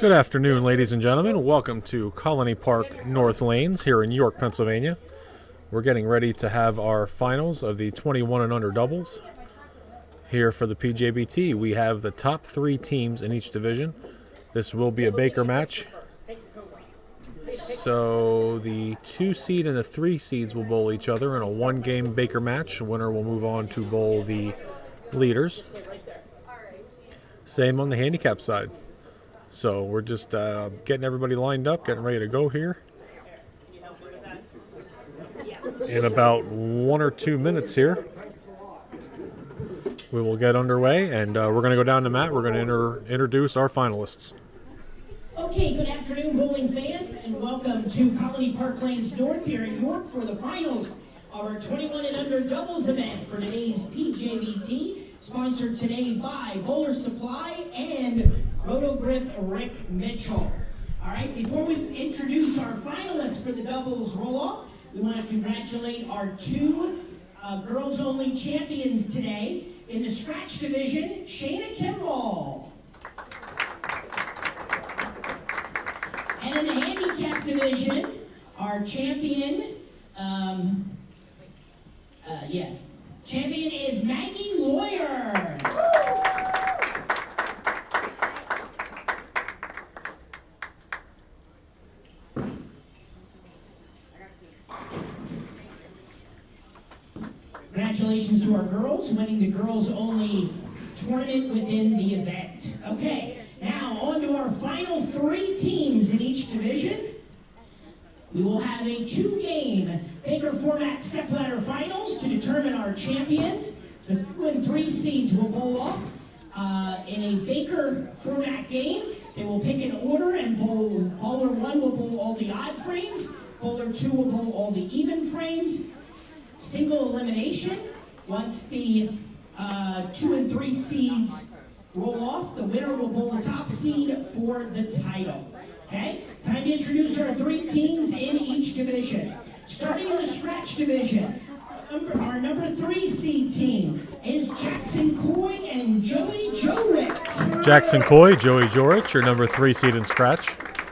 Good afternoon, ladies and gentlemen. Welcome to Colony Park North Lanes here in York, Pennsylvania. We're getting ready to have our finals of the 21 and under doubles. Here for the PJBT, we have the top three teams in each division. This will be a Baker match. So the 2 seed and the 3 seeds will bowl each other in a 1-game Baker match. The winner will move on to bowl the leaders. Same on the handicap side. So we're just getting everybody lined up, getting ready to go here. In about 1 or 2 minutes here, we will get underway, and we're going to go down the mat. We're going to introduce our finalists. Okay, good afternoon, bowling fans, and welcome to Colony Park Lanes North here in York for the finals of our 21 and under doubles event for today's PJBT, sponsored today by Bowler Supply and Roto-Grip Rick Mitchell. All right, before we introduce our finalists for the doubles roll-off, we want to congratulate our 2 girls-only champions today. In the scratch division, Shayna Kimball. And in the handicap division, our champion, champion is Maggie Lawyer. Congratulations to our girls, winning the girls-only tournament within the event. Okay, now on to our final 3 teams in each division. We will have a 2-game Baker format stepladder finals to determine our champions. The 2 and 3 seeds will bowl off in a Baker format game. They will pick an order, and bowler 1 will bowl all the odd frames, bowler 2 will bowl all the even frames. Single elimination. Once the 2 and 3 seeds roll off, the winner will bowl the top seed for the title. Okay, time to introduce our 3 teams in each division. Starting in the scratch division, our number 3 seed team is Jackson Coy and Joey Jorich. Jackson Coy, Joey Jorich, your number 3 seed in scratch.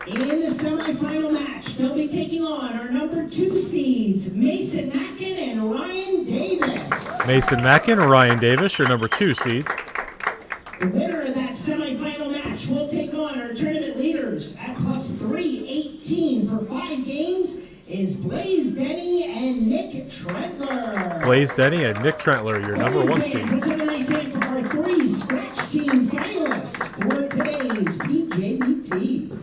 In the semifinal match, they'll be taking on our number 2 seeds, Mason Mackin and Ryan Davis. Mason Mackin and Ryan Davis, your number 2 seed. The winner of that semifinal match will take on our tournament leaders at plus 318 for 5 games is Blaze Denny and Nick Trentler. Blaze Denny and Nick Trentler, your number 1 seeds. Let's have a nice hand for our 3 scratch team finalists for today's PJBT.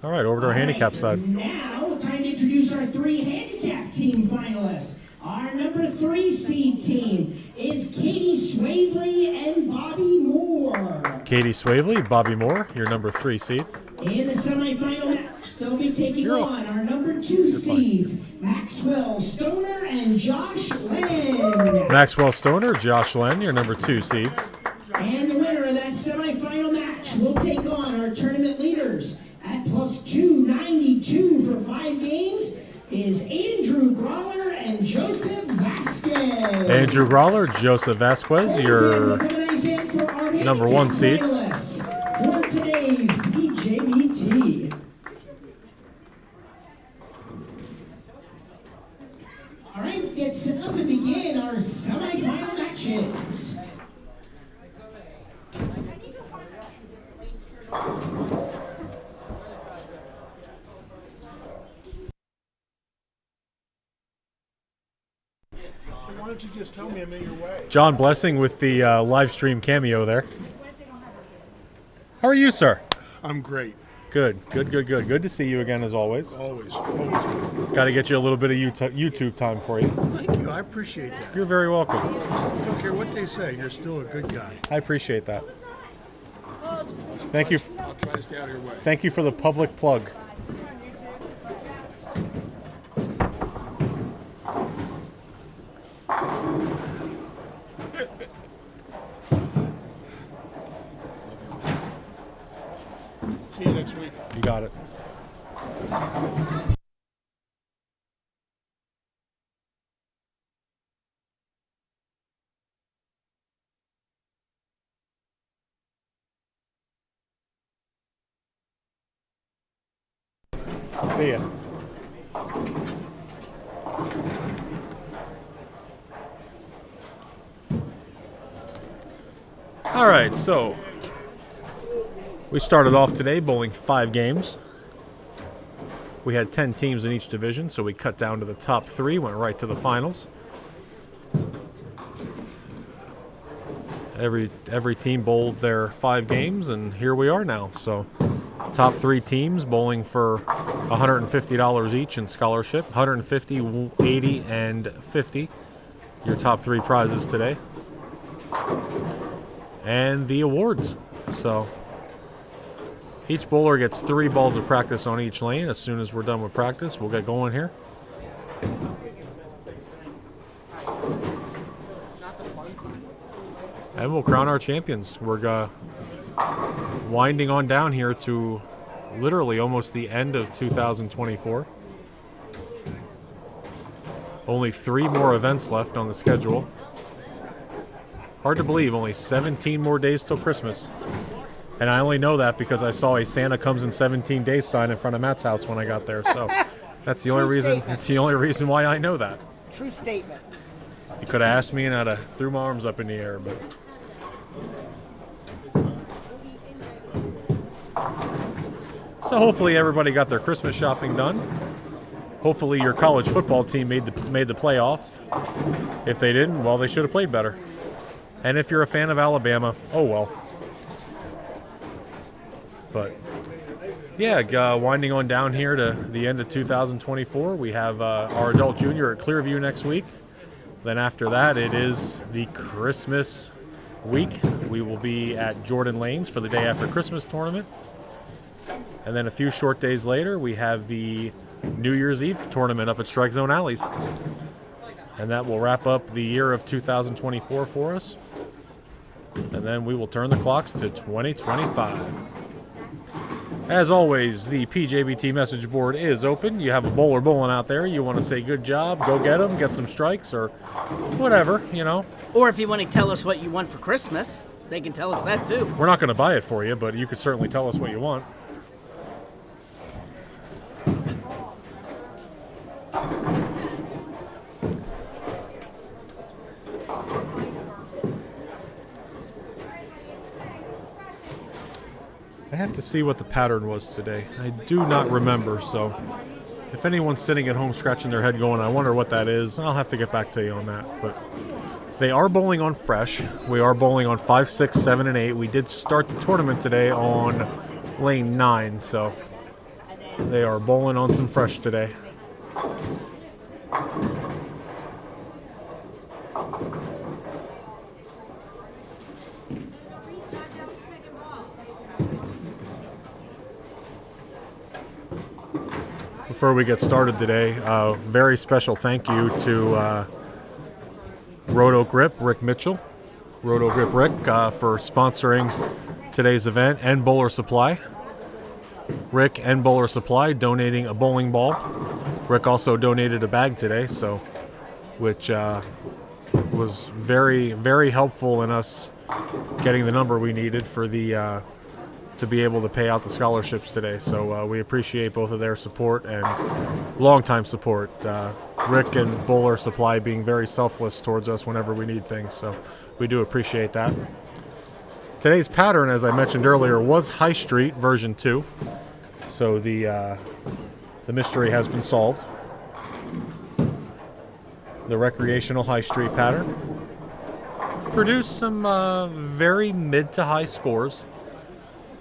All right, over to our handicap side. Now, time to introduce our 3 handicap team finalists. Our number 3 seed team is Katie Swavely and Bobby Moore. Katie Swavely, Bobby Moore, your number 3 seed. In the semifinal match, they'll be taking on our number 2 seeds, Maxwell Stoner and Josh Len. Maxwell Stoner, Josh Len, your number 2 seeds. And the winner of that semifinal match will take on our tournament leaders at plus 292 for 5 games is Andrew Growler and Joseph Vasquez. Andrew Growler, Joseph Vasquez, your number 1 seed. For today's PJBT. All right, get set up and begin our semifinal matches. Why don't you just tell me I'm in your way? John Blessing with the live stream cameo there. How are you, sir? I'm great. Good. Good to see you again, as always. Always good. Got to get you a little bit of YouTube time for you. Thank you. I appreciate that. You're very welcome. I don't care what they say. You're still a good guy. I appreciate that. Thank you. I'll try to stay out of your way. Thank you for the public plug. See you next week. You got it. See ya. All right, so we started off today bowling 5 games. We had 10 teams in each division, so we cut down to the top 3, went right to the finals. Every team bowled their 5 games, and here we are now. So top 3 teams bowling for $150 each in scholarship, 150, 80, and 50. Your top 3 prizes today. And the awards. So each bowler gets 3 balls of practice on each lane. As soon as we're done with practice, we'll get going here. And we'll crown our champions. We're winding on down here to literally almost the end of 2024. Only 3 more events left on the schedule. Hard to believe, only 17 more days till Christmas. And I only know that because I saw a Santa comes in 17 days sign in front of Matt's house when I got there. So that's the only reason. That's the only reason why I know that. True statement. You could have asked me and I'd have threw my arms up in the air, but. So hopefully everybody got their Christmas shopping done. Hopefully your college football team made the playoff. If they didn't, well, they should have played better. And if you're a fan of Alabama, oh well. But yeah, winding on down here to the end of 2024. We have our adult junior at Clearview next week. Then after that, it is the Christmas week. We will be at Jordan Lanes for the day after Christmas tournament. And then a few short days later, we have the New Year's Eve tournament up at Strike Zone Alleys. And that will wrap up the year of 2024 for us. And then we will turn the clocks to 2025. As always, the PJBT message board is open. You have a bowler bowling out there. You want to say good job, go get them, get some strikes, or whatever, you know. Or if you want to tell us what you want for Christmas, they can tell us that too. We're not going to buy it for you, but you could certainly tell us what you want. I have to see what the pattern was today. I do not remember, so if anyone's sitting at home scratching their head going, I wonder what that is, I'll have to get back to you on that. But they are bowling on fresh. We are bowling on 5, 6, 7, and 8. We did start the tournament today on lane 9, so they are bowling on some fresh today. Before we get started today, very special thank you to Roto Grip, Rick Mitchell, Roto Grip Rick, for sponsoring today's event, and Bowler Supply. Rick and Bowler Supply donating a bowling ball. Rick also donated a bag today, so which was very, very helpful in us getting the number we needed for the to be able to pay out the scholarships today. So we appreciate both of their support and longtime support. Rick and Bowler Supply being very selfless towards us whenever we need things. So we do appreciate that. Today's pattern, as I mentioned earlier, was High Street version 2. So the mystery has been solved. The recreational High Street pattern produced some very mid to high scores.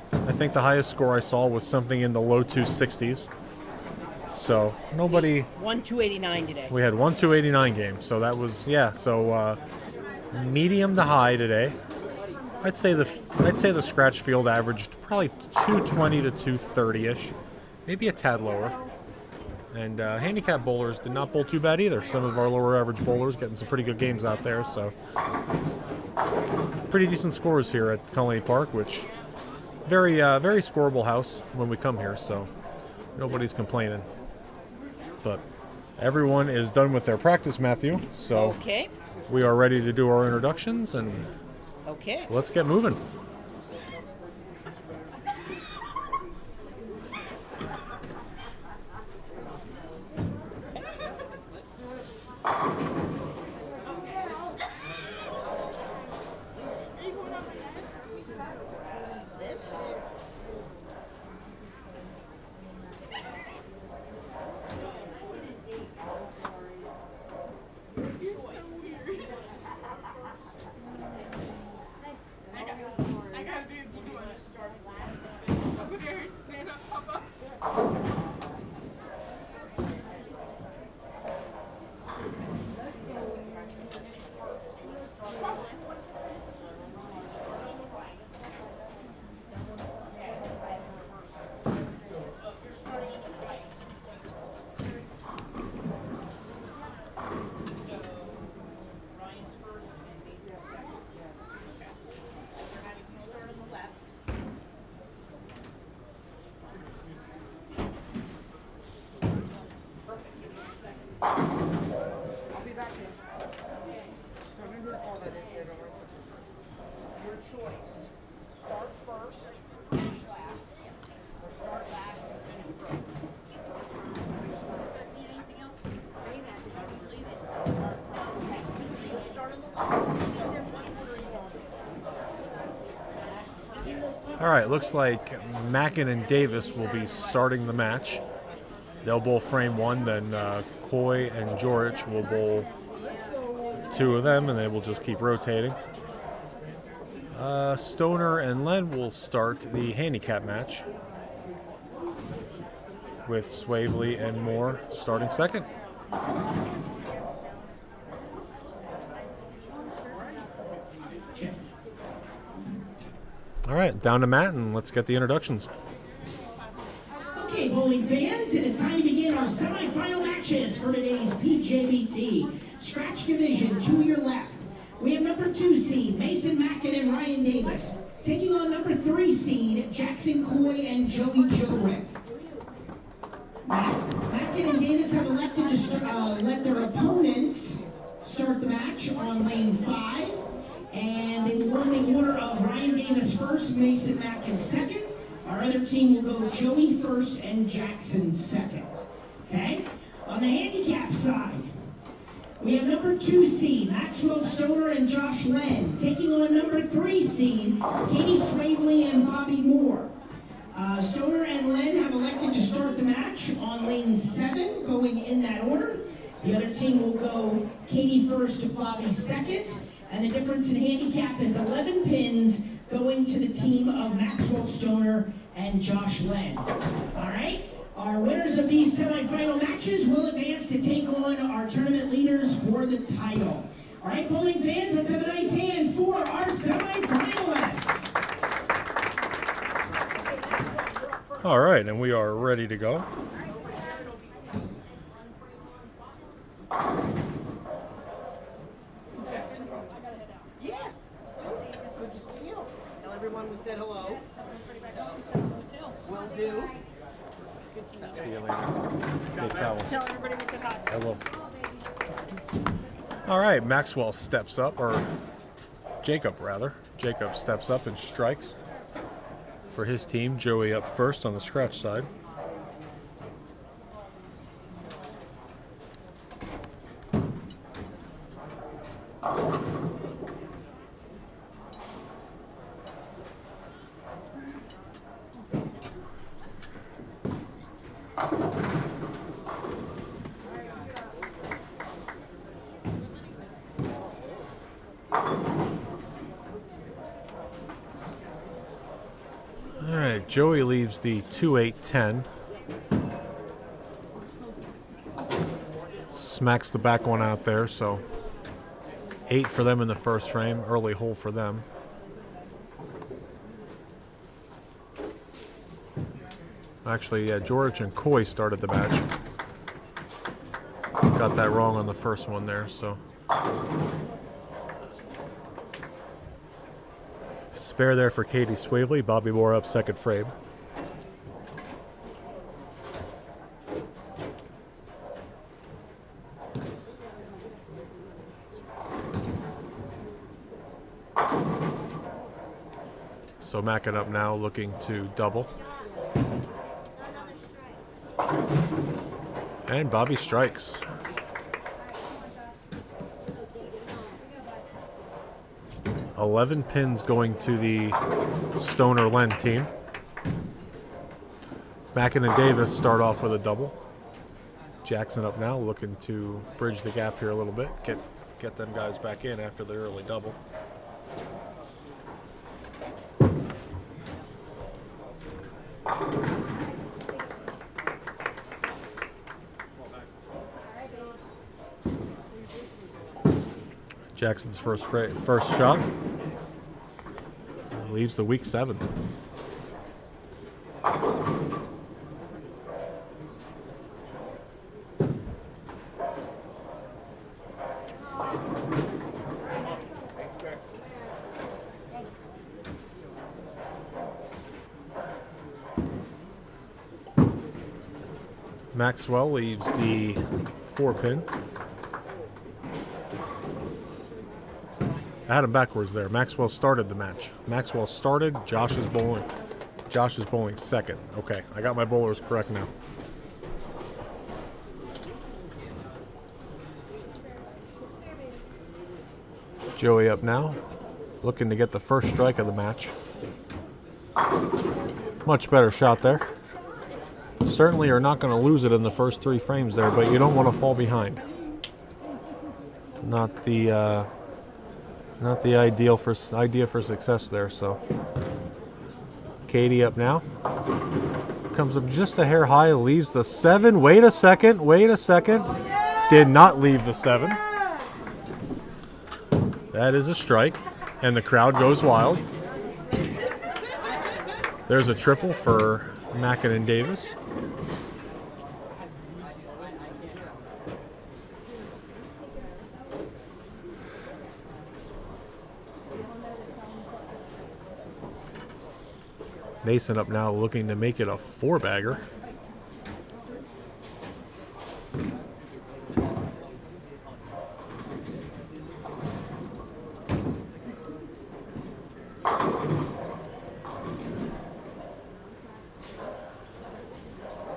I think the highest score I saw was something in the low 260s. So nobody. 1,289 today. We had 1,289 games, so that was so medium to high today. I'd say the scratch field averaged probably 220 to 230ish, maybe a tad lower. And handicap bowlers did not bowl too bad either. Some of our lower average bowlers getting some pretty good games out there. So pretty decent scores here at Colony Park, which. Very scoreable house when we come here, so nobody's complaining. But everyone is done with their practice, Matthew, so Okay. we are ready to do our introductions, and Okay. let's get moving. I gotta be a good one to start last. Over there, man up. Ryan's first and Mason's second. You start on the left. I'll be back in. Don't do all that is Your choice. Start first, finish last. Or start last and finish first. Anything else? Say that before you leave it. Okay. You'll start on the left. All right, looks like Mackin and Davis will be starting the match. They'll bowl frame one, then Coy and Jorich will bowl two of them, and they will just keep rotating. Stoner and Len will start the handicap match with Swavely and Moore starting second. All right, down to Matt, and let's get the introductions. Okay, bowling fans, it is time to begin our semifinal matches for today's PJBT. Scratch division, to your left. We have number 2 seed, Mason Mackin and Ryan Davis, taking on number 3 seed, Jackson Coy and Joey Jorick. Mackin and Davis have elected to let their opponents start the match on lane 5, and they will go in the order of Ryan Davis first, Mason Mackin second. Our other team will go Joey first and Jackson second. Okay? On the handicap side, we have number 2 seed, Maxwell Stoner and Josh Len, taking on number 3 seed, Katie Swavely and Bobby Moore. Stoner and Len have elected to start the match on lane 7, going in that order. The other team will go Katie first, Bobby second. And the difference in handicap is 11 pins going to the team of Maxwell Stoner and Josh Len. All right? Our winners of these semifinal matches will advance to take on our tournament leaders for the title. All right, bowling fans, let's have a nice hand for our semifinalists. All right, and we are ready to go. Yeah. Good to see you. Tell everyone we said hello. Will do. See you later. Safe travels. Tell everybody we said hi. Hello. All right, Maxwell steps up, or Jacob rather. Jacob steps up and strikes for his team. Joey up first on the scratch side. All right, Joey leaves the 2-8-10. Smacks the back one out there, so 8 for them in the first frame, early hole for them. Actually, yeah, George and Coy started the match. Got that wrong on the first one there, so. Spare there for Katie Swavely. Bobby Moore up second frame. So Mackin up now, looking to double. And Bobby strikes. $11 pins going to the Stoner Len team. Mackin and Davis start off with a double. Jackson up now, looking to bridge the gap here a little bit. Get them guys back in after the early double. Jackson's first shot leaves the weak 7. Maxwell leaves the 4-pin. I had him backwards there. Maxwell started the match. Maxwell started. Josh is bowling. Josh is bowling second. Okay, I got my bowlers correct now. Joey up now, looking to get the first strike of the match. Much better shot there. Certainly are not going to lose it in the first 3 frames there, but you don't want to fall behind. Not the idea for success there. So Katie up now, comes up just a hair high, leaves the 7. Wait a second. Did not leave the 7. That is a strike, and the crowd goes wild. There's a triple for Mackin and Davis. Mason up now, looking to make it a 4-bagger.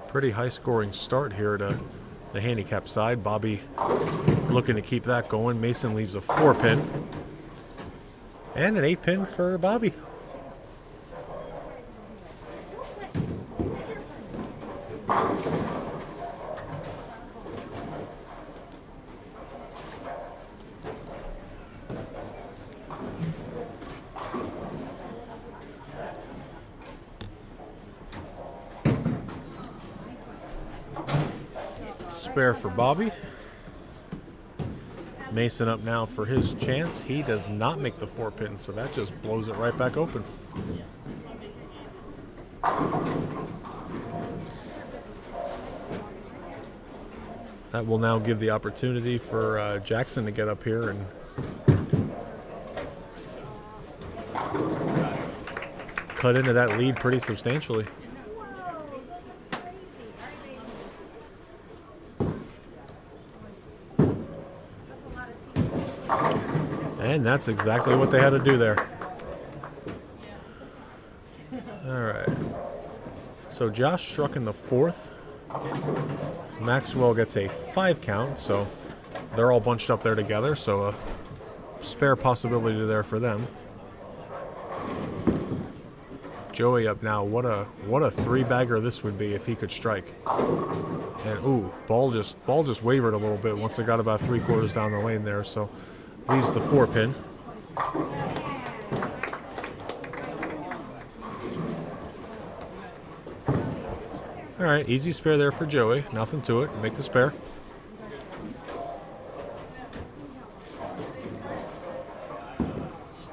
Pretty high-scoring start here to the handicap side. Bobby looking to keep that going. Mason leaves a 4-pin. And an 8-pin for Bobby. Spare for Bobby. Mason up now for his chance. He does not make the 4-pin, so that just blows it right back open. That will now give the opportunity for Jackson to get up here and cut into that lead pretty substantially. And that's exactly what they had to do there. All right. So Josh struck in the 4th. Maxwell gets a 5 count, so they're all bunched up there together, so a spare possibility there for them. Joey up now. What a 3-bagger this would be if he could strike. And ooh, ball just wavered a little bit once it got about 3/4 down the lane there, so leaves the 4-pin. All right, easy spare there for Joey. Nothing to it. Make the spare.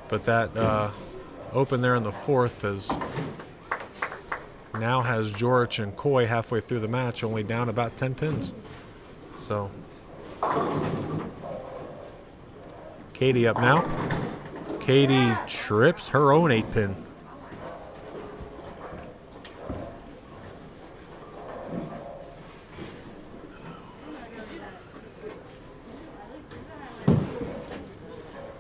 But that open there in the 4th is now has Jorich and Coy halfway through the match, only down about 10 pins. So Katie up now. Katie trips her own 8-pin.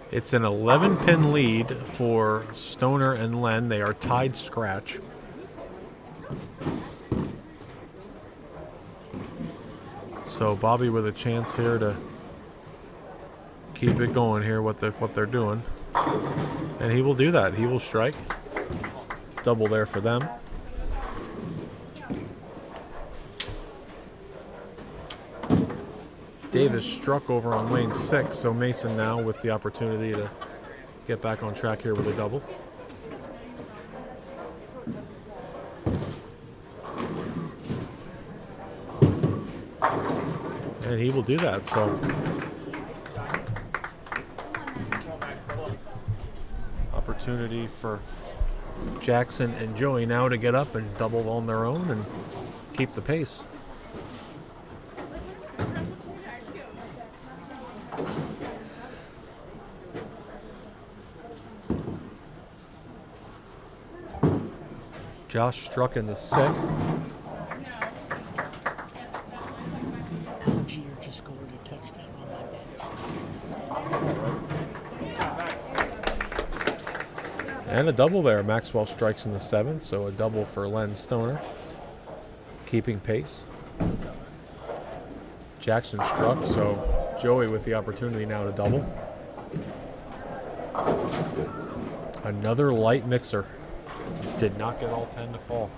It's an 11-pin lead for Stoner and Len. They are tied scratch. So Bobby with a chance here to keep it going here, what they're doing. And he will do that. He will strike. Double there for them. Davis struck over on lane 6, so Mason now with the opportunity to get back on track here with a double. And he will do that, so opportunity for Jackson and Joey now to get up and double on their own and keep the pace. Josh struck in the 6th. Algier just scored a touchdown on my bench. And a double there. Maxwell strikes in the 7th, so a double for Len Stoner. Keeping pace. Jackson struck, so Joey with the opportunity now to double. Another light mixer. Did not get all 10 to fall.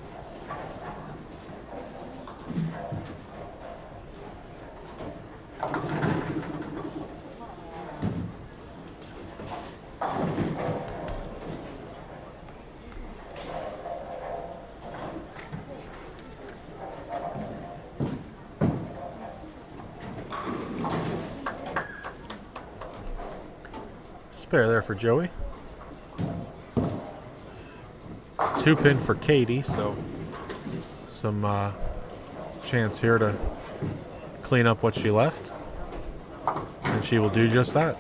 Spare there for Joey. 2-pin for Katie, so some chance here to clean up what she left. And she will do just that.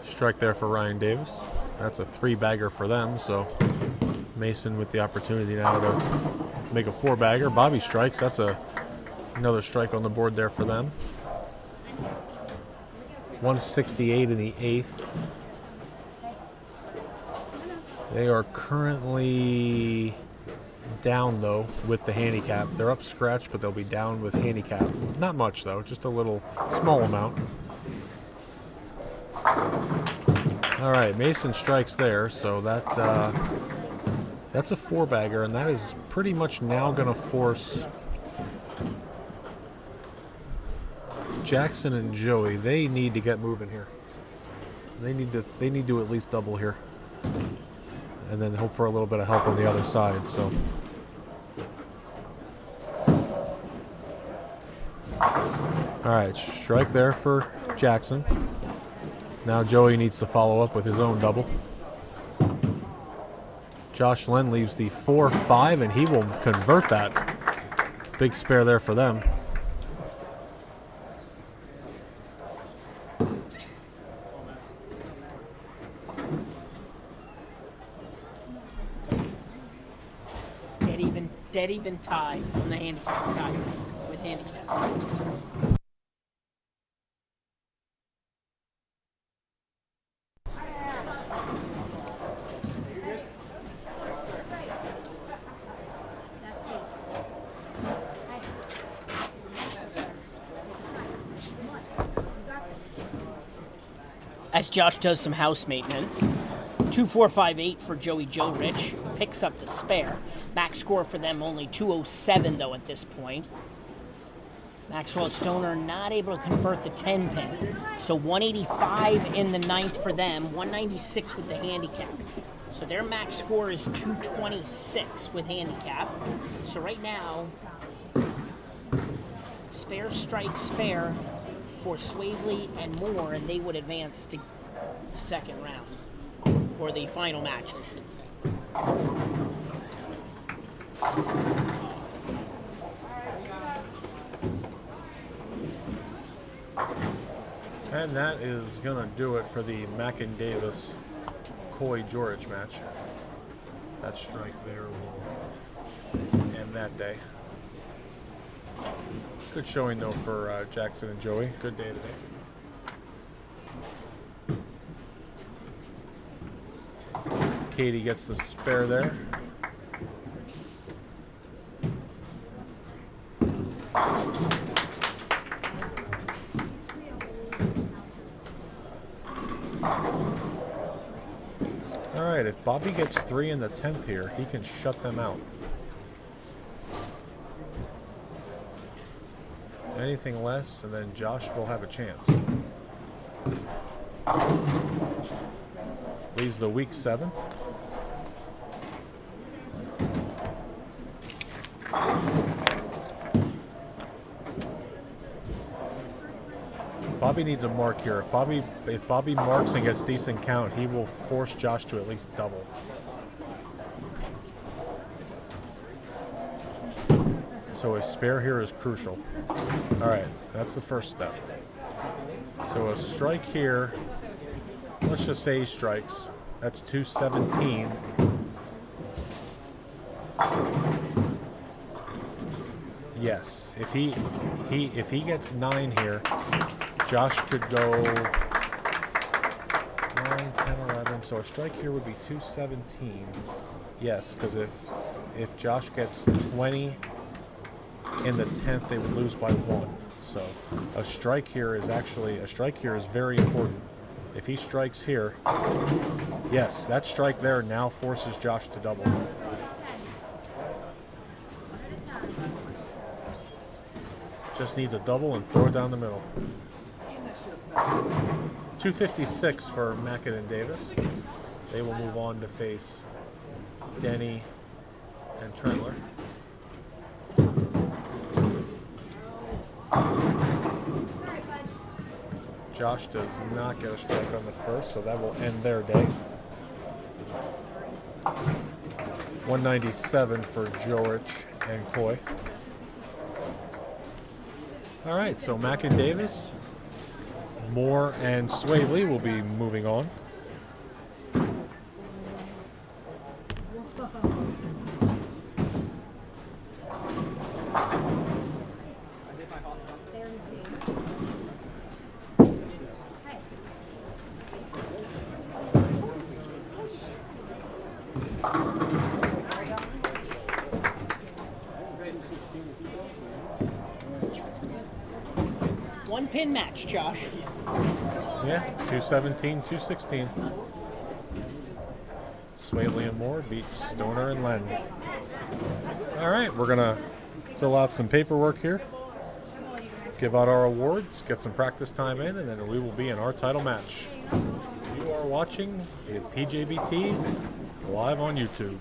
Strike there for Ryan Davis. That's a 3-bagger for them, so Mason with the opportunity now to make a 4-bagger. Bobby strikes. That's another strike on the board there for them. 168 in the 8th. They are currently down, though, with the handicap. They're up scratch, but they'll be down with handicap. Not much, though, just a little small amount. All right, Mason strikes there, so that's a 4-bagger, and that is pretty much now going to force Jackson and Joey. They need to get moving here. They need to at least double here, and then hope for a little bit of help on the other side. So, all right, strike there for Jackson. Now Joey needs to follow up with his own double. Josh Len leaves the 4-5, and he will convert that. Big spare there for them. Dead even tie on the handicap side with handicap. As Josh does some house maintenance. 2-4-5-8 for Joey Joe Rich. Picks up the spare. Max score for them only 207 though at this point. Maxwell Stoner not able to convert the 10-pin. So 185 in the 9th for them, 196 with the handicap. So their max score is 226 with handicap. So right now, spare strike spare for Swavely and Moore, and they would advance to the second round. Or the final match, I should say. And that is going to do it for the Mack and Davis Coy Jorich match. That strike there will end that day. Good showing, though, for Jackson and Joey. Good day today. Katie gets the spare there. right, if Bobby gets 3 in the 10th here, he can shut them out. Anything less, and then Josh will have a chance. Leaves the week 7. Bobby needs a mark here. If Bobby marks and gets decent count, he will force Josh to at least double. So a spare here is crucial. All right, that's the first step. So a strike here, let's just say he strikes. That's 217. Yes, if he gets 9 here, Josh could go 9, 10, 11. So a strike here would be 217. Yes, because if Josh gets 20 in the 10th, they would lose by 1. So a strike here is very important. If he strikes here, yes, that strike there now forces Josh to double. Just needs a double and throw it down the middle. 256 for Mackin and Davis. They will move on to face Denny and Trentler. Josh does not get a strike on the first, so that will end their day. 197 for Jorich and Coy. All right, so Mack and Davis, Moore and Swaley will be moving on. One pin match, Josh. Yeah, 217, 216. Swaley and Moore beats Stoner and Len. All right, we're gonna fill out some paperwork here, give out our awards, get some practice time in, and then we will be in our title match. You are watching the PJBT live on YouTube.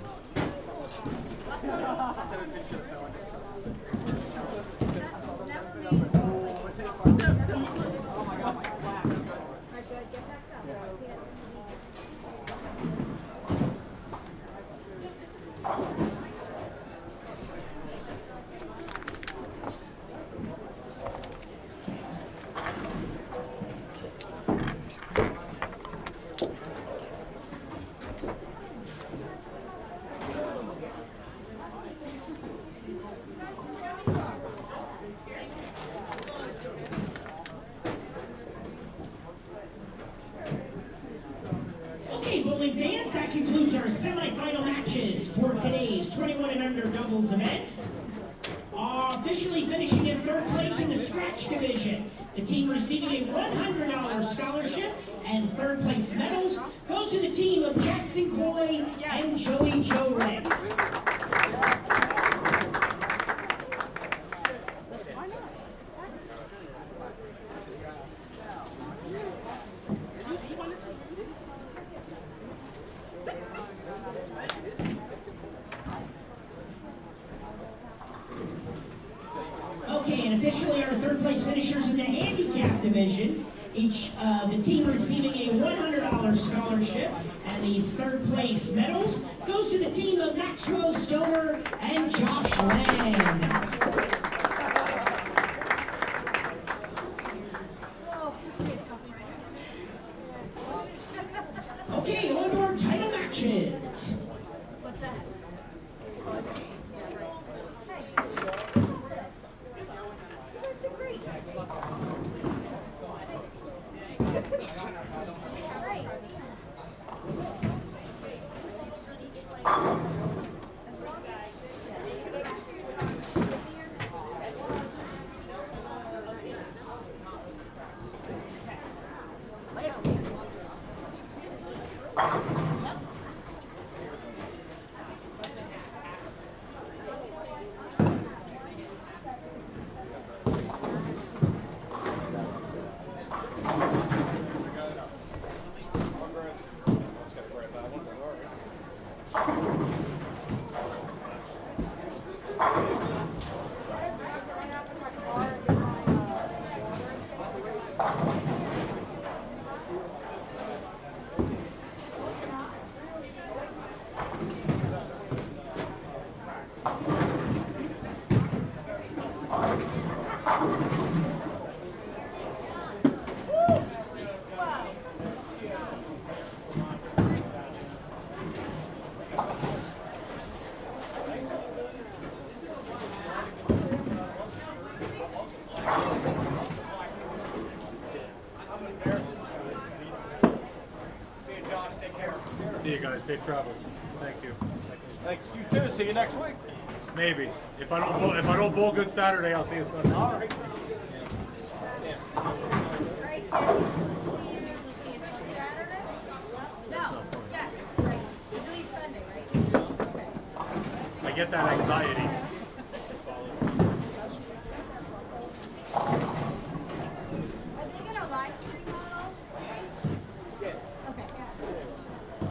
Okay, bowling fans, that concludes our semifinal matches for today's 21 and under doubles event. Officially finishing in third place in the scratch division, the team receiving a $100 scholarship and third place medals goes to the team of Jackson Coy and Joey Joe Red. Okay, and officially our third place finishers in the handicap division, each the team receiving a $100 scholarship and the third place medals goes to the team of Maxwell Stoner and Josh Land. Okay, on to our title matches. What's that? See you guys. Safe travels. Thank you. Thanks. You too. See you next week. Maybe. If I don't bowl good Saturday, I'll see you Sunday. All right. Right, kids? See you Saturday? No. Yes. Right. We leave Sunday, right? Okay. I get that anxiety. Are they gonna live stream all? Okay.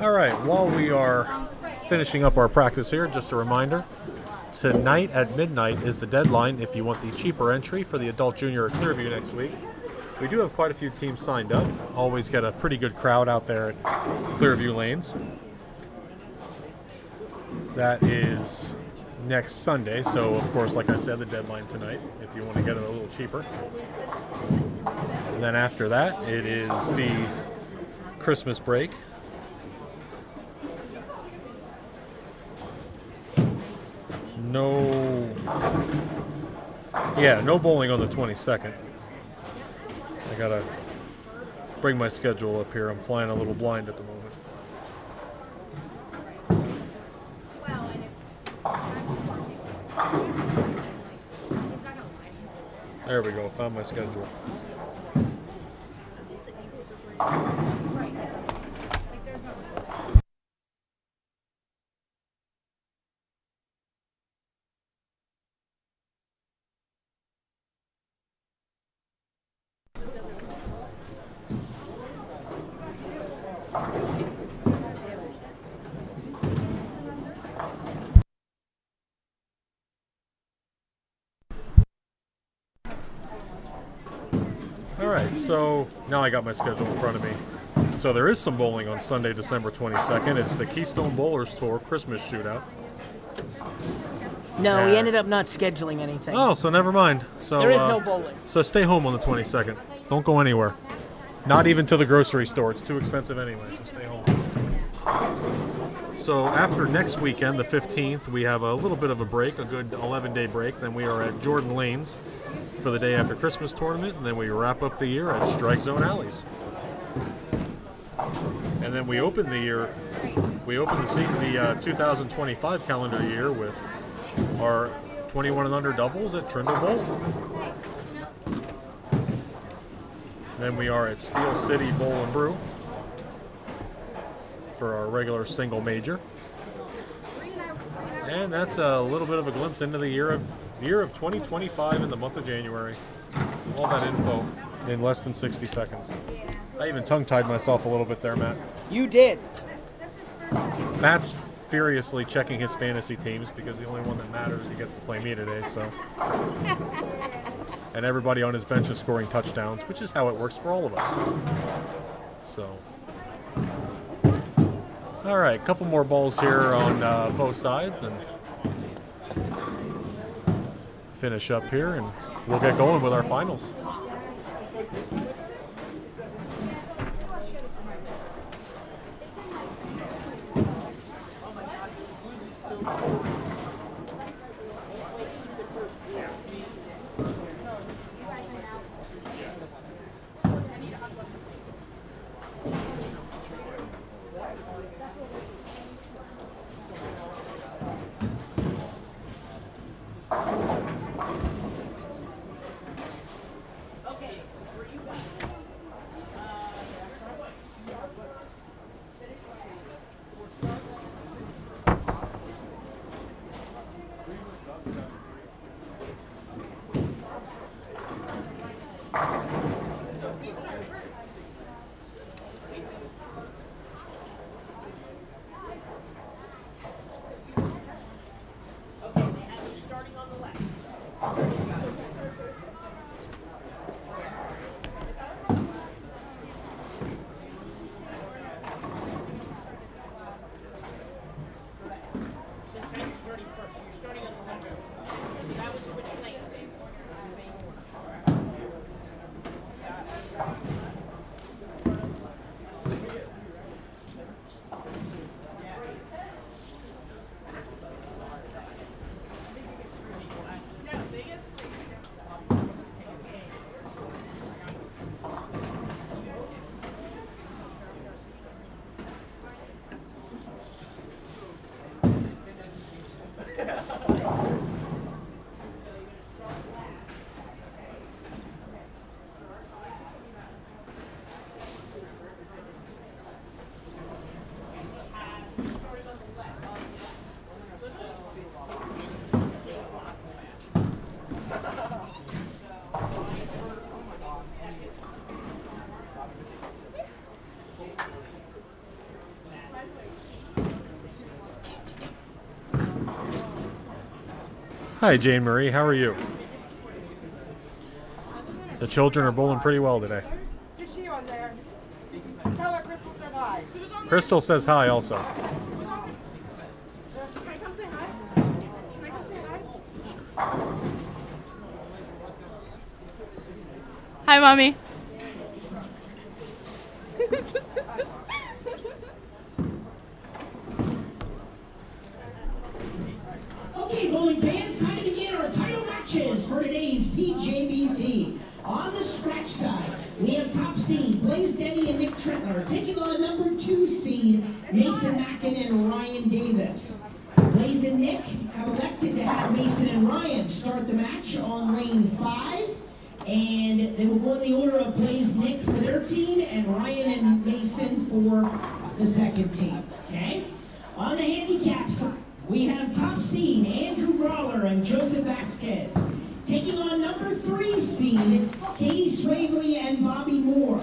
All right. While we are finishing up our practice here, just a reminder. Tonight at midnight is the deadline if you want the cheaper entry for the adult junior at Clearview next week. We do have quite a few teams signed up. Always get a pretty good crowd out there at Clearview Lanes. That is next Sunday, so of course, like I said, the deadline tonight if you want to get it a little cheaper. And then after that, it is the Christmas break. No bowling on the 22nd. I gotta bring my schedule up here. I'm flying a little blind at the moment. Well, and if There we go. Found my schedule. right. Like there's no All right, so now I got my schedule in front of me. So there is some bowling on Sunday, December 22nd. It's the Keystone Bowlers Tour Christmas Shootout. No, we ended up not scheduling anything. Oh, so never mind. So There is no bowling. So stay home on the 22nd. Don't go anywhere. Not even to the grocery store. It's too expensive anyway, so stay home. So after next weekend, the 15th, we have a little bit of a break, a good 11-day break. Then we are at Jordan Lanes for the day after Christmas tournament, and then we wrap up the year at Strike Zone Alleys. And then we open the year, the 2025 calendar year with our 21 and under doubles at Trindle Bowl. Then we are at Steel City Bowl and Brew for our regular single major. And that's a little bit of a glimpse into the year of 2025 in the month of January. All that info in less than 60 seconds. I even tongue-tied myself a little bit there, Matt. You did. Matt's furiously checking his fantasy teams because the only one that matters, he gets to play me today, so. And everybody on his bench is scoring touchdowns, which is how it works for all of us. So. All right, a couple more balls here on both sides and finish up here, and we'll get going with our finals. This time you're starting first, so you're starting on the left. So that would switch lanes. Hi, Jane Marie. How are you? The children are bowling pretty well today. Is she on there? Tell her Crystal said hi. Crystal says hi also. Can I come say hi? Can I come say hi? Hi, Mommy. Okay, bowling fans, time to begin our title matches for today's PJBT. On the scratch side, we have top seed Blaze Denny and Nick Trentler taking on number 2 seed Mason Mackin and Ryan Davis. Blaze and Nick have elected to have Mason and Ryan start the match on lane 5, and they will go in the order of Blaze Nick for their team and Ryan and Mason for the second team. Okay? On the handicap side, we have top seed Andrew Brawler and Joseph Vasquez taking on number 3 seed Katie Swavely and Bobby Moore.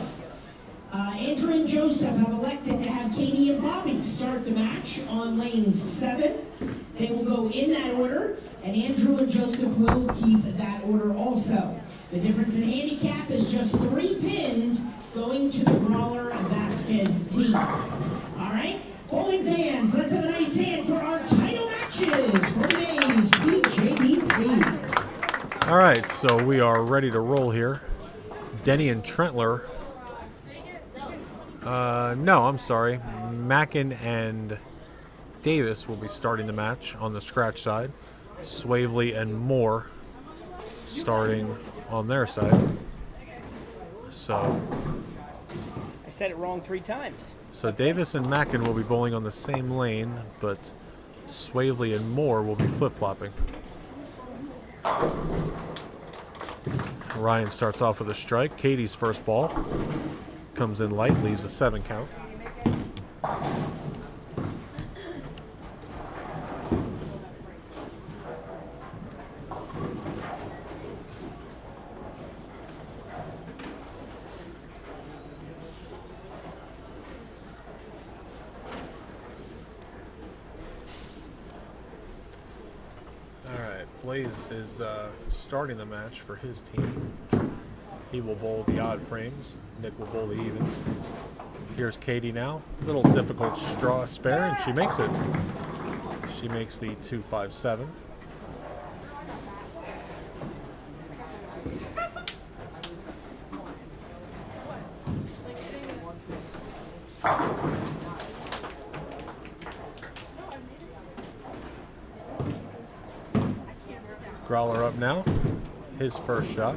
Andrew and Joseph have elected to have Katie and Bobby start the match on lane 7. They will go in that order, and Andrew and Joseph will keep that order also. The difference in handicap is just 3 pins going to the Brawler Vasquez team. All right? Bowling fans, let's have a nice hand for our title matches for today's PJBT. All right, so we are ready to roll here. Denny and Trentler. No, I'm sorry. Mackin and Davis will be starting the match on the scratch side. Swavely and Moore starting on their side. So I said it wrong 3 times. Davis and Mackin will be bowling on the same lane, but Swavely and Moore will be flip-flopping. Ryan starts off with a strike. Katie's first ball comes in light, leaves a 7 count. Blaze is starting the match for his team. He will bowl the odd frames. Nick will bowl the evens. Here's Katie now. Little difficult straw spare, and she makes it. She makes the 2-5-7. Growler up now. His first shot.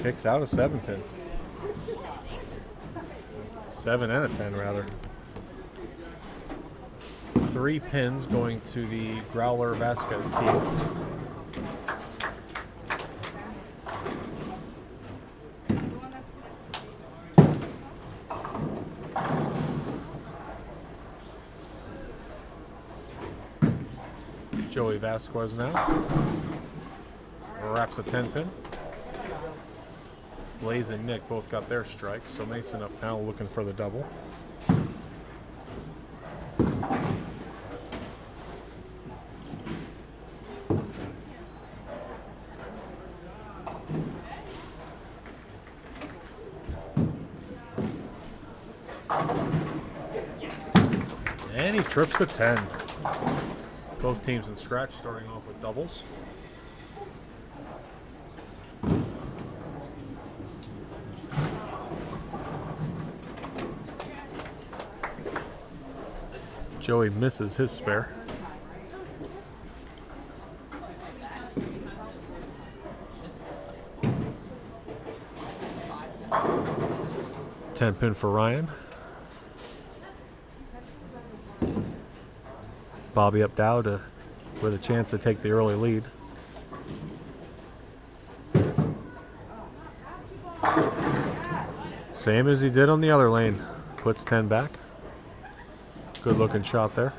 Kicks out a 7-pin. 7 and a 10, rather. 3 pins going to the Growler Vasquez team. Joey Vasquez now wraps a 10-pin. Blaze and Nick both got their strikes, so Mason up now looking for the double. Joey trips to 10. Both teams in scratch starting off with doubles. Joey misses his spare. Ten pin for Ryan. Bobby up Dow with a chance to take the early lead. Same as he did on the other lane. Puts 10 back. Good looking shot there.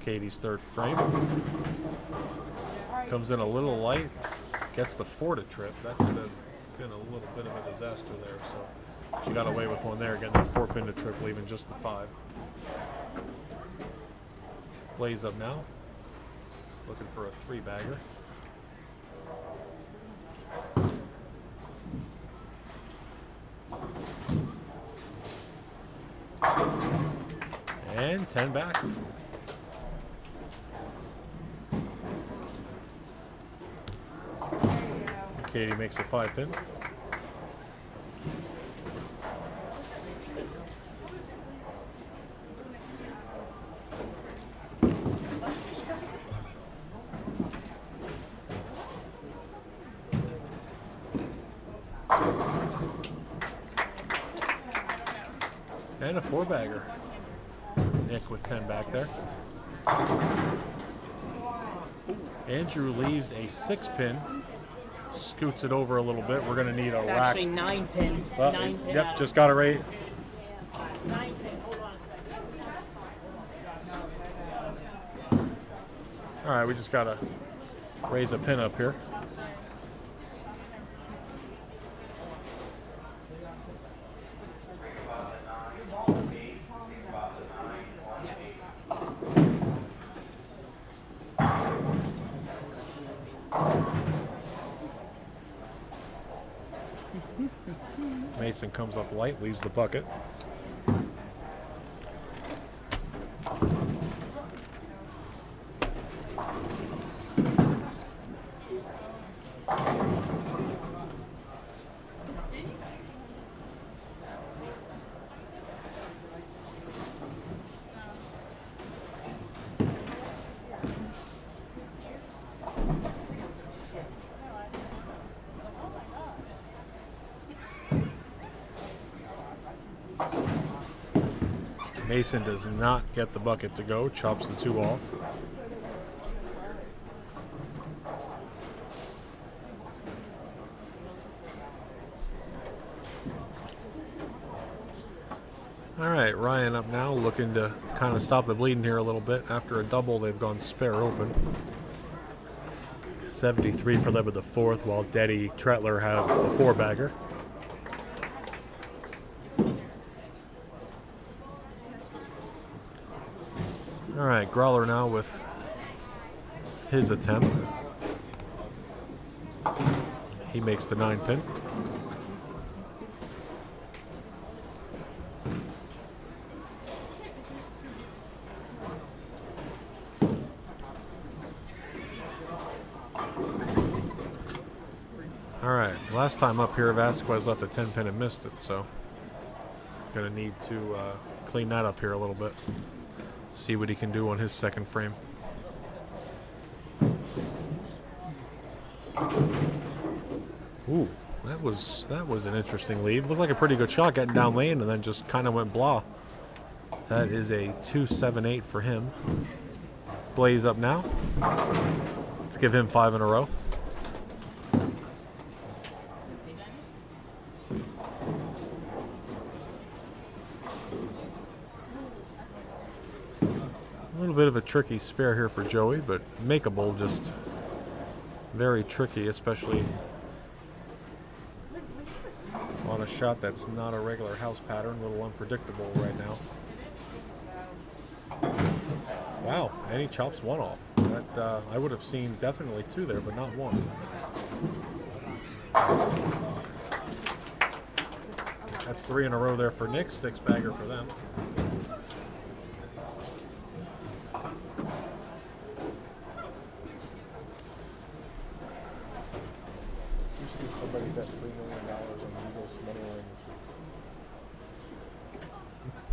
Katie's third frame. Comes in a little light. Gets the 4 to trip. That could have been a little bit of a disaster there. So she got away with one there. Getting that 4 pin to trip, leaving just the 5. Blaze up now. Looking for a 3-bagger. And 10 back. Katie makes a 5 pin. And a 4-bagger. Nick with 10 back there. Andrew leaves a 6 pin. Scoots it over a little bit. We're going to need a It's rack. actually 9 pin. Well, 9 pin. yep, just got it right. 9 pin. Hold on a second. All right, we just got to raise a pin up here. Mason comes up light, leaves the bucket. Mason does not get the bucket to go, chops the 2 off. All right, Ryan up now, looking to kind of stop the bleeding here a little bit. After a double, they've gone spare open. 73 for them with the 4th, while Deddy Tretler have a 4-bagger. All right, Growler now with his attempt. He makes the 9 pin. All right, last time up here, Vasquez left a 10 pin and missed it, so gonna need to clean that up here a little bit. See what he can do on his second frame. Ooh, that was an interesting lead. Looked like a pretty good shot getting down lane and then just kind of went blah. That is a 2-7-8 for him. Blaze up now. Let's give him 5 in a row. A little bit of a tricky spare here for Joey, but makeable, just very tricky, especially a lot of shot that's not a regular house pattern, a little unpredictable right now. Wow, and he chops one off. That I would have seen definitely two there, but not one. That's 3 in a row there for Nick, 6-bagger for them. You see somebody bet $3 million on the Eagles money line this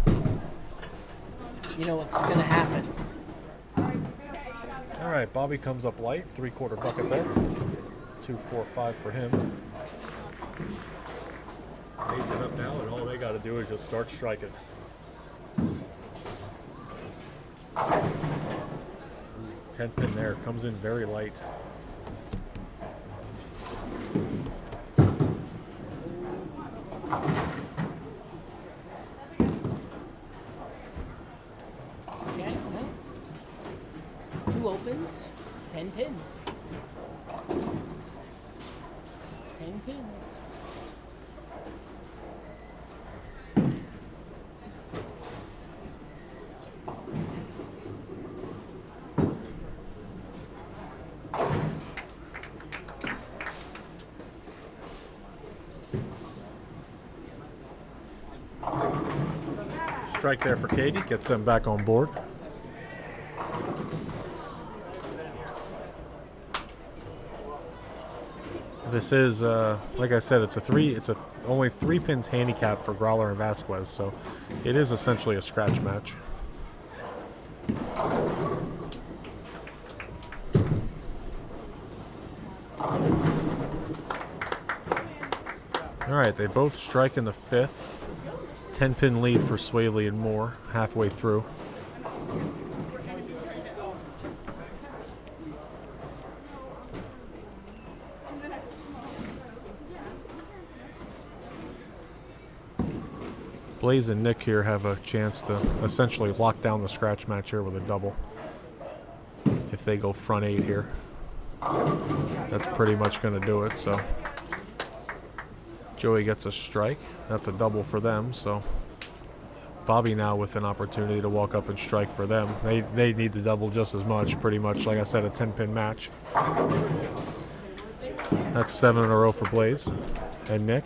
week. You know what's going to happen. All right, Bobby comes up light, 3/4 bucket there. 2, 4, 5 for him. Mason up now, and all they got to do is just start striking. 10-pin there, comes in very light. Okay, well, 2 opens, 10 pins. 10 pins. Strike there for Katie, gets them back on board. This is, like I said, it's only 3 pins handicap for Growler and Vasquez, so it is essentially a scratch match. All right, they both strike in the 5th. 10-pin lead for Swaley and Moore halfway through. Blaze and Nick here have a chance to essentially lock down the scratch match here with a double. If they go front 8 here, that's pretty much going to do it. So Joey gets a strike. That's a double for them. So Bobby now with an opportunity to walk up and strike for them. They need the double just as much, pretty much. Like I said, a 10-pin match. That's 7 in a row for Blaze and Nick.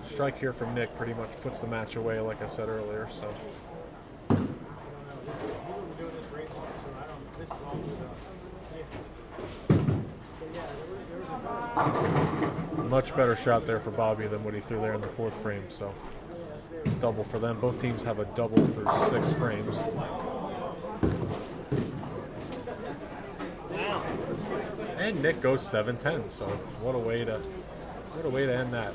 Strike here from Nick pretty much puts the match away, like I said earlier. So much better shot there for Bobby than what he threw there in the 4th frame. So double for them. Both teams have a double through 6 frames. And Nick goes 7-10. So what a way to end that.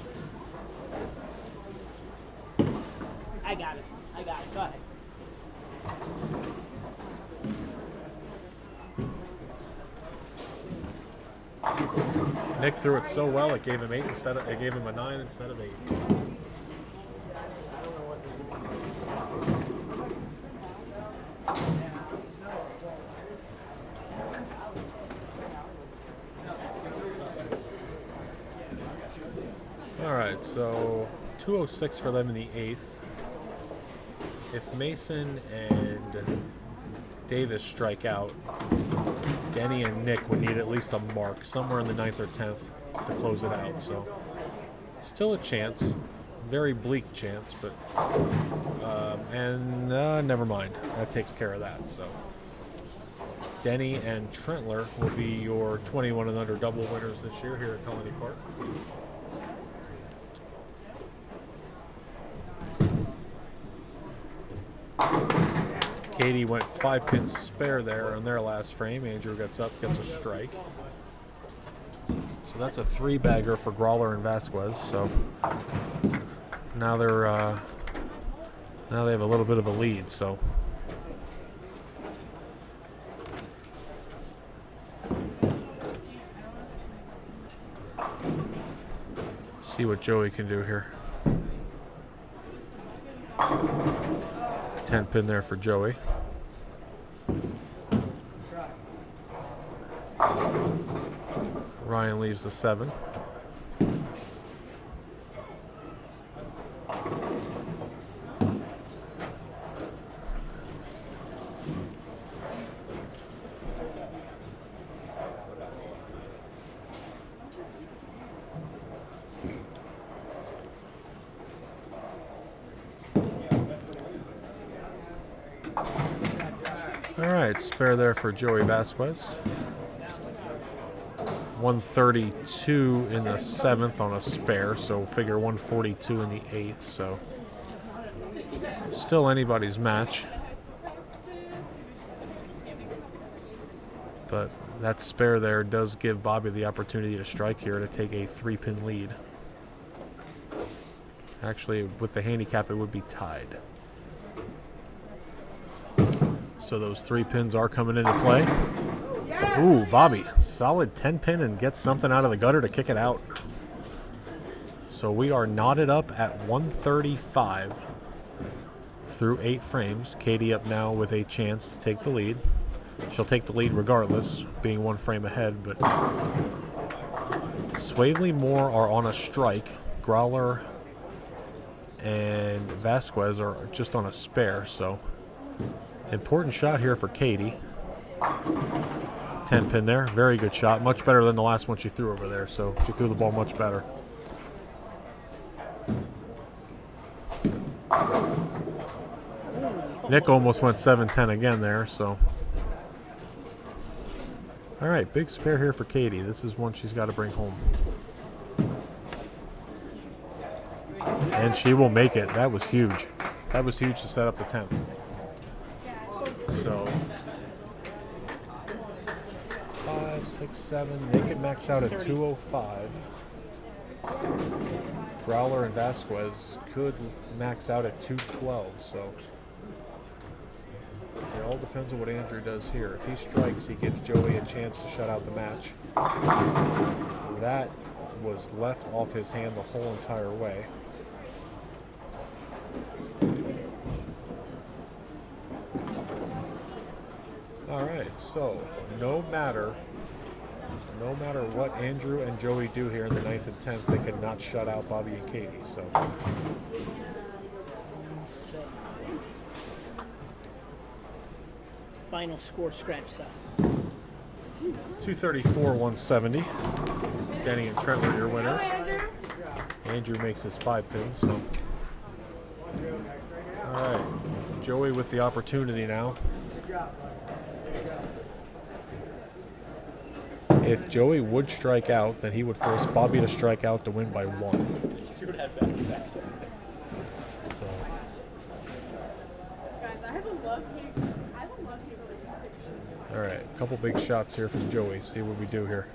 I got it. Go ahead. Nick threw it so well it gave him 8 instead of it gave him a 9 instead of 8. All right, so 206 for them in the 8th. If Mason and Davis strike out, Denny and Nick would need at least a mark somewhere in the 9th or 10th to close it out. So still a chance, very bleak chance, but never mind. That takes care of that. So Denny and Trentler will be your 21 and under double winners this year here at Colony Park. Katie went 5 pins spare there on their last frame. Andrew gets up, gets a strike. So that's a 3-bagger for Growler and Vasquez. So now they have a little bit of a lead. So see what Joey can do here. 10 pin there for Joey. Ryan leaves the 7. All right, spare there for Joey Vasquez. 132 in the 7th on a spare, so figure 142 in the 8th, so still anybody's match. But that spare there does give Bobby the opportunity to strike here to take a 3-pin lead. Actually, with the handicap, it would be tied. So those 3 pins are coming into play. Ooh, Bobby, solid 10-pin and gets something out of the gutter to kick it out. So we are knotted up at 135 through 8 frames. Katie up now with a chance to take the lead. She'll take the lead regardless, being 1 frame ahead, but Swavely Moore are on a strike. Growler and Vasquez are just on a spare, so important shot here for Katie. 10-pin there, very good shot, much better than the last one she threw over there, so she threw the ball much better. Nick almost went 7-10 again there, so. All right, big spare here for Katie. This is one she's got to bring home. And she will make it. That was huge. That was huge to set up the 10th. So 5, 6, 7. They could max out at 205. Growler and Vasquez could max out at 212. So it all depends on what Andrew does here. If he strikes, he gives Joey a chance to shut out the match. That was left off his hand the whole entire way. All right, so no matter what Andrew and Joey do here in the 9th and 10th, they cannot shut out Bobby and Katie. So Final score scratch set. 234-170. Denny and Trent were your winners. Andrew makes his 5 pins. So all right, Joey with the opportunity now. If Joey would strike out, then he would force Bobby to strike out to win by 1. You would have back-to-back 7-10s. So, Guys, I have a love hate. I have a love hate relationship. all right, a couple big shots here from Joey. See what we do here.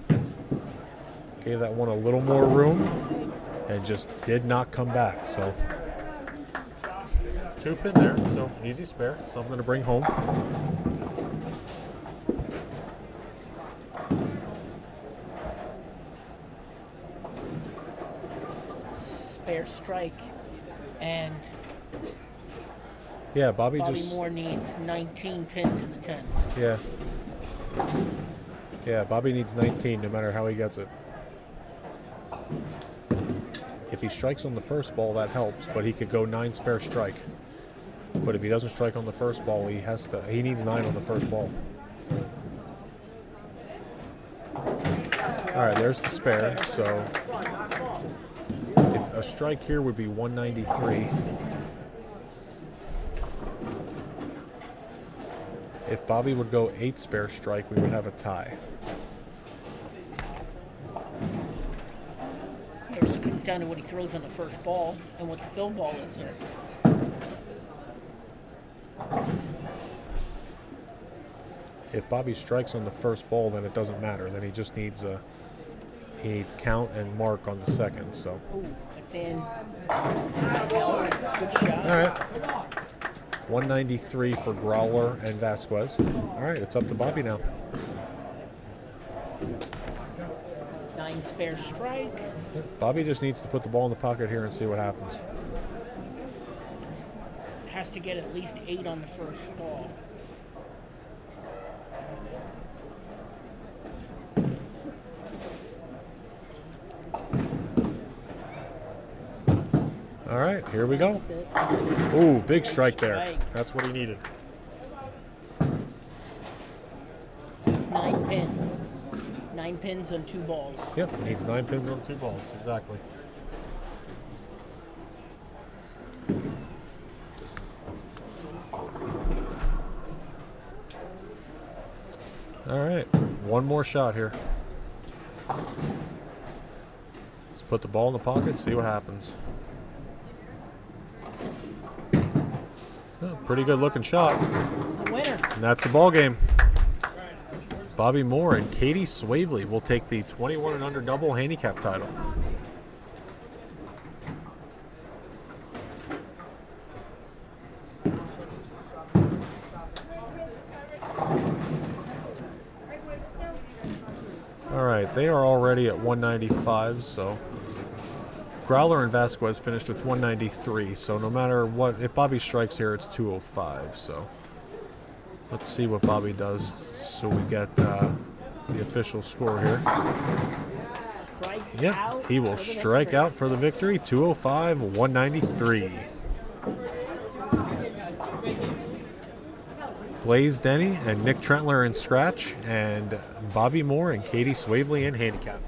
Gave that one a little more room and just did not come back. So 2 pin there, so easy spare, something to bring home. Spare strike, and Yeah, Bobby Bobby just. Moore needs 19 pins in the 10th. Yeah. Yeah, Bobby needs 19 no matter how he gets it. If he strikes on the first ball, that helps, but he could go 9 spare strike. But if he doesn't strike on the first ball, he needs 9 on the first ball. All right, there's the spare. So if a strike here would be 193. If Bobby would go 8 spare strike, we would have a tie. It really comes down to what he throws on the first ball and what the fill ball is here. If Bobby strikes on the first ball, then it doesn't matter. Then he just needs count and mark on the second. So. Ooh, that's in. Good shot. All right. 193 for Growler and Vasquez. All right, it's up to Bobby now. 9 spare strike. Bobby just needs to put the ball in the pocket here and see what happens. Has to get at least 8 on the first ball. All right, here we go. Ooh, big strike there. That's what he needed. It's 9 pins. 9 pins on 2 balls. Yep, needs 9 pins on 2 balls. Exactly. All right, one more shot here. Let's put the ball in the pocket, see what happens. Oh, pretty good looking shot. It's a winner. And that's the ball game. Bobby Moore and Katie Swavely will take the 21 and under double handicap title. All right, they are already at 195, so Growler and Vasquez finished with 193, so no matter what, if Bobby strikes here, it's 205, so let's see what Bobby does so we get the official score here. Yep, he will strike out for the victory, 205, 193. Blaze Denny and Nick Trentler in scratch, and Bobby Moore and Katie Swavely in handicap.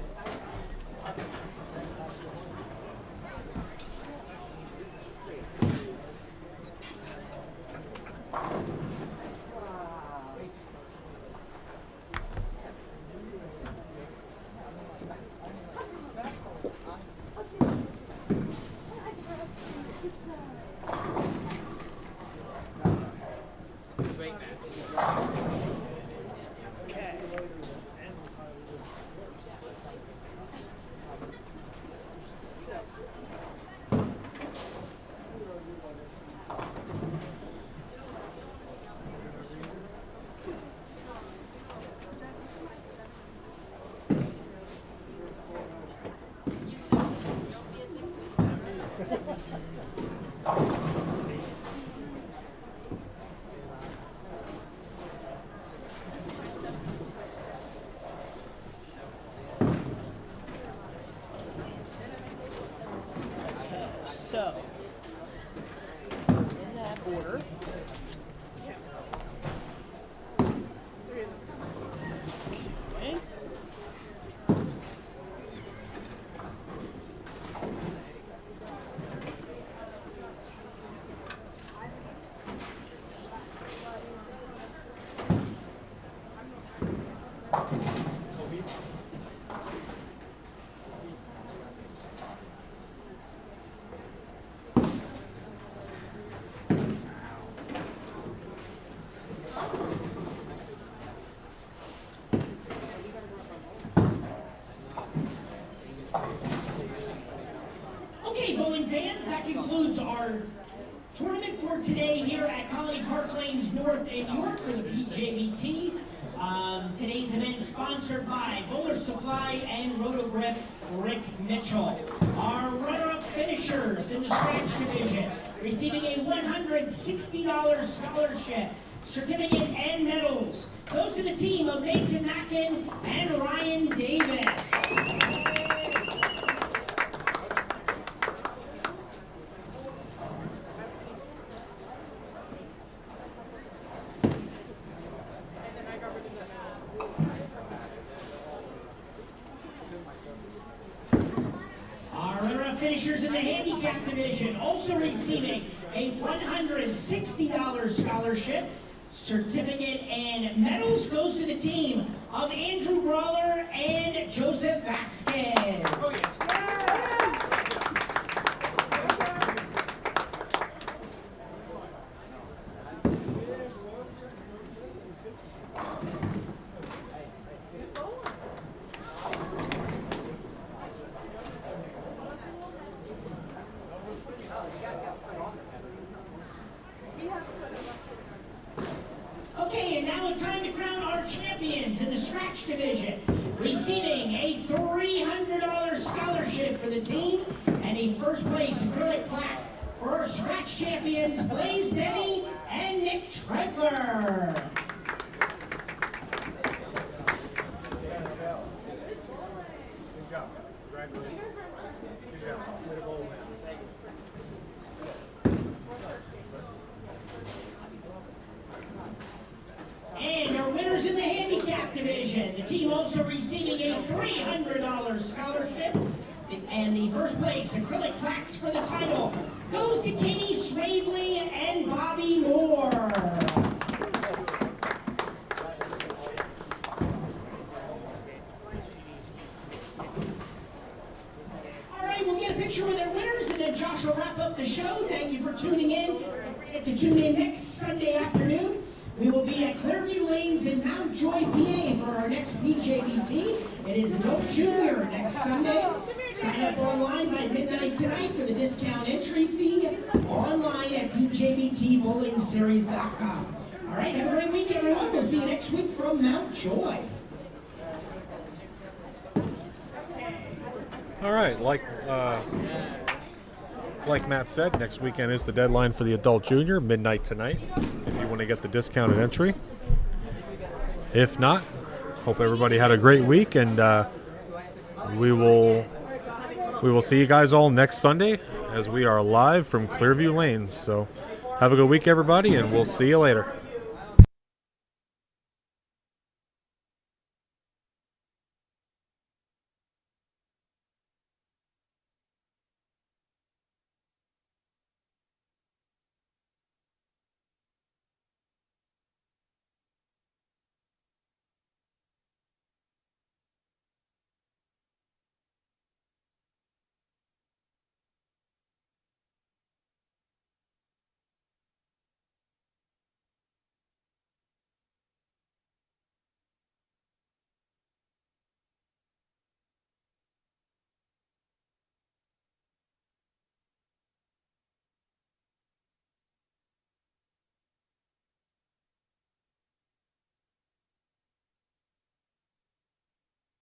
So, in that order. Okay. Okay, bowling fans, that concludes our tournament for today here at Colony Park Lanes North in York for the PJBT. Today's event is sponsored by Bowler Supply and Rotogrip Rick Mitchell. Our runner-up finishers in the scratch division receiving a $160 scholarship, certificate, and medals goes to the team of Mason Mackin and Ryan Davis. Finishers in the handicap division also receiving a $160 scholarship, certificate, and medals goes to the team of Andrew Grawler and Joseph Vasquez. Oh, yes. Okay, and now it's time to crown our champions in the scratch division. Receiving a $300 scholarship for the team and a first place acrylic plaque for our scratch champions, Blaze Denny and Nick Trentler. Good job. Congratulations. Good job. Way to go. And our winners in the handicap division, the team also receiving a $300 scholarship and the first place acrylic plaques for the title goes to Katie Swavely and Bobby Moore. up the show. Thank you for tuning in. Don't forget to tune in next Sunday afternoon. We will be at Clearview Lanes in Mount Joy, PA for our next PJBT. It is Adult Junior next Sunday. Sign up online by midnight tonight for the discount entry fee online at pjbtbowlingseries.com. All right, have a great week, everyone. We'll see you next week from Mount Joy. All right, like Matt said, next weekend is the deadline for the Adult Junior, midnight tonight, if you want to get the discounted entry. If not, hope everybody had a great week, and we will see you guys all next Sunday as we are live from Clearview Lanes. So have a good week, everybody, and we'll see you later.